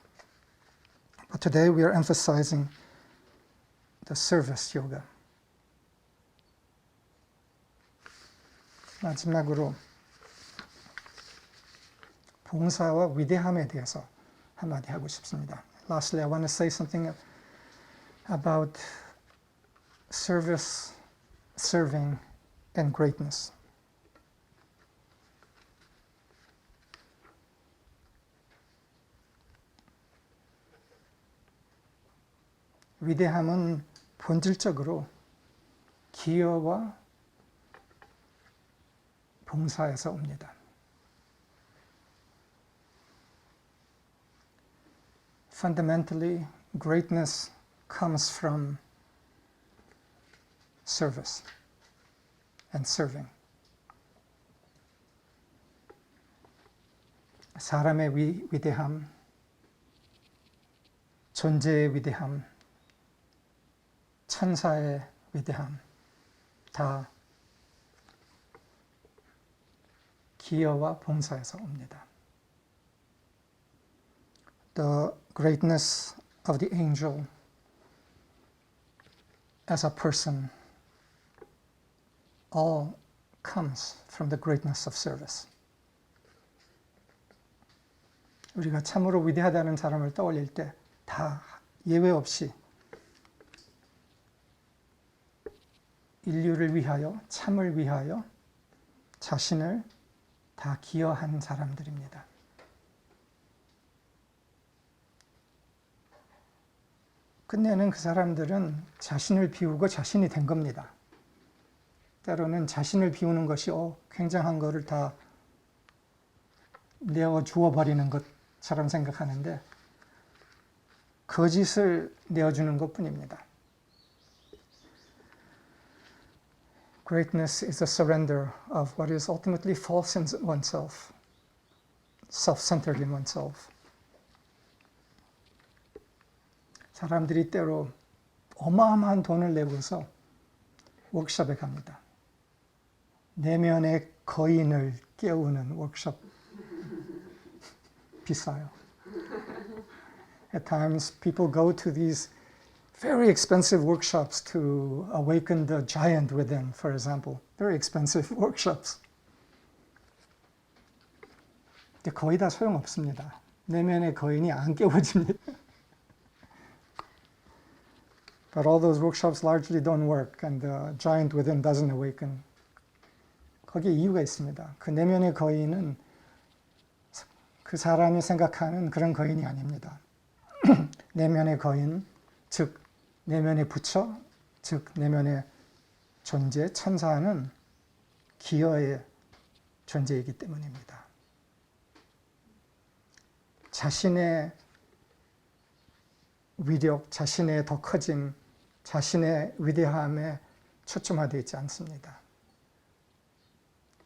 But today we are emphasizing the service yoga. 마지막으로 봉사와 위대함에 대해서 한마디 하고 싶습니다. Lastly, I want to say something about service, serving, and greatness. 위대함은 본질적으로 기여와 봉사에서 옵니다. Fundamentally, greatness comes from service and serving. 사람의 위대함, 존재의 위대함, 천사의 위대함, 다 기여와 봉사에서 옵니다. The greatness of the angel as a person all comes from the greatness of service. 우리가 참으로 위대하다는 사람을 떠올릴 때 다 예외 없이 인류를 위하여, 참을 위하여 자신을 다 기여한 사람들입니다. 끝내는 그 사람들은 자신을 비우고 자신이 된 겁니다. 때로는 자신을 비우는 것이 굉장한 거를 다 내어 주어버리는 것처럼 생각하는데 거짓을 내어주는 것뿐입니다. Greatness is a surrender of what is ultimately false in oneself, self-centered in oneself. 사람들이 때로 어마어마한 돈을 내고서 워크숍에 갑니다. 내면의 거인을 깨우는 워크숍. 비싸요. At times people go to these very expensive workshops to awaken the giant within, for example. Very expensive workshops. 근데 거의 다 소용없습니다. 내면의 거인이 안 깨워집니다. But all those workshops largely don't work and the giant within doesn't awaken. 거기에 이유가 있습니다. 그 내면의 거인은 그 사람이 생각하는 그런 거인이 아닙니다. 내면의 거인, 즉 내면의 부처, 즉 내면의 존재, 천사는 기여의 존재이기 때문입니다. 자신의 위력, 자신의 더 커짐, 자신의 위대함에 초점화되어 있지 않습니다.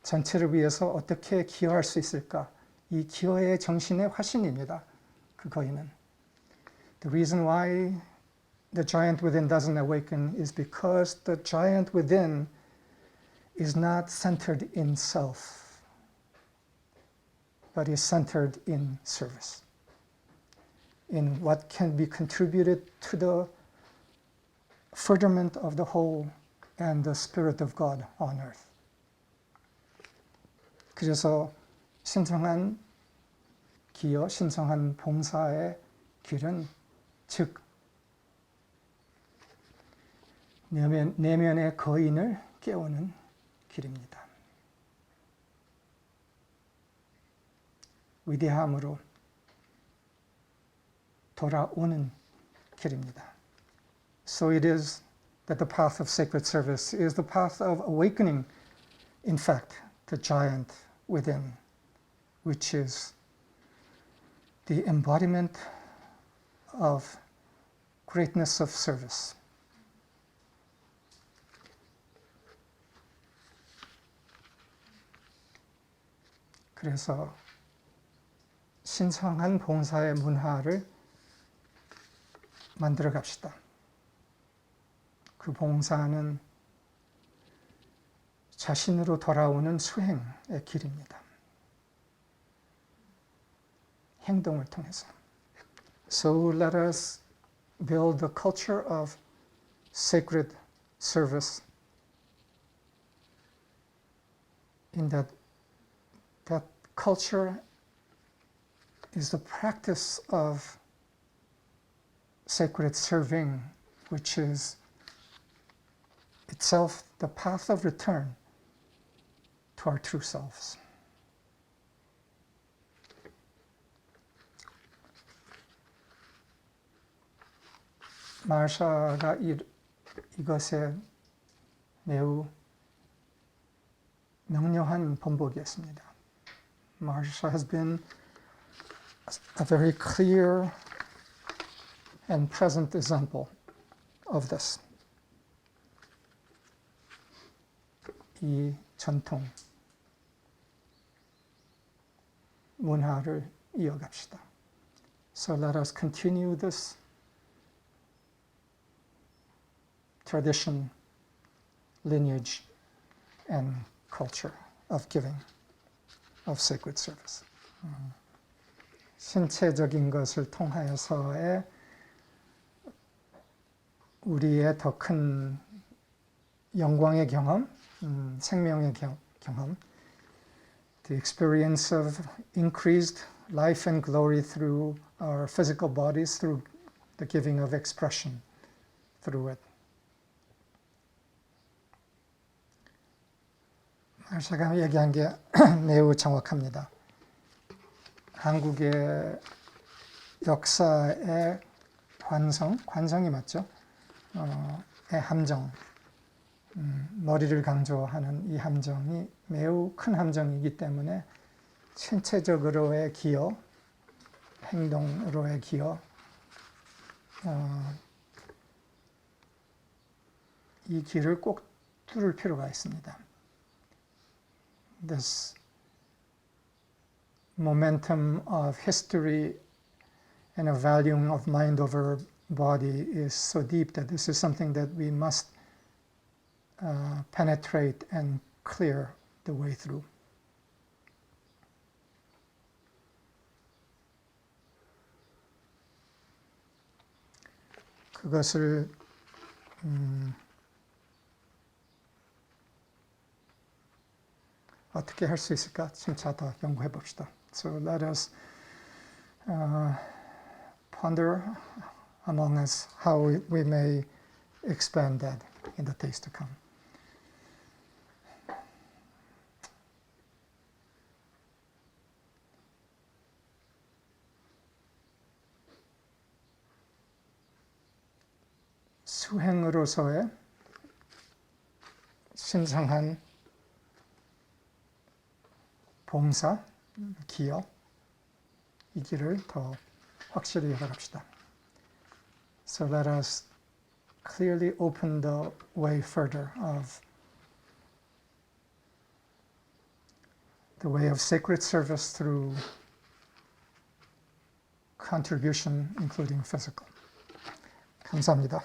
전체를 위해서 어떻게 기여할 수 있을까? 이 기여의 정신의 화신입니다. 그 거인은. The reason why the giant within doesn't awaken is because the giant within is not centered in self, but is centered in service, in what can be contributed to the furtherment of the whole and the Spirit of God on earth. 그래서 신성한 기여, 신성한 봉사의 길은 즉 내면의 거인을 깨우는 길입니다. 위대함으로 돌아오는 길입니다. So it is that the path of sacred service is the path of awakening, in fact, the giant within, which is the embodiment of greatness of service. 그래서 신성한 봉사의 문화를 만들어 갑시다. 그 봉사는 자신으로 돌아오는 수행의 길입니다. 행동을 통해서. So let us build a culture of sacred service in that culture is the practice of sacred serving, which is itself the path of return to our true selves. 마르샤가 이것에 매우 명료한 본보기였습니다. Marsha has been a very clear and present example of this. 이 전통, 문화를 이어갑시다. So let us continue this tradition, lineage, and culture of giving, of sacred service. 신체적인 것을 통하여서의 우리의 더 큰 영광의 경험, 생명의 경험, the experience of increased life and glory through our physical bodies, through the giving of expression through it. 마르샤가 얘기한 게 매우 정확합니다. 한국의 역사의 관성이 맞죠? 의 함정, 머리를 강조하는 이 함정이 매우 큰 함정이기 때문에 신체적으로의 기여, 행동으로의 기여, 이 길을 꼭 뚫을 필요가 있습니다. This momentum of history and a valuing of mind over body is so deep that this is something that we must penetrate and clear the way through. 그것을 어떻게 할 수 있을까? 진짜 더 연구해 봅시다. So let us ponder among us how we may expand that in the days to come. 수행으로서의 신성한 봉사, 기여, 이 길을 더 확실히 열어갑시다. So let us clearly open the way further of the way of sacred service through contribution, including physical. 감사합니다.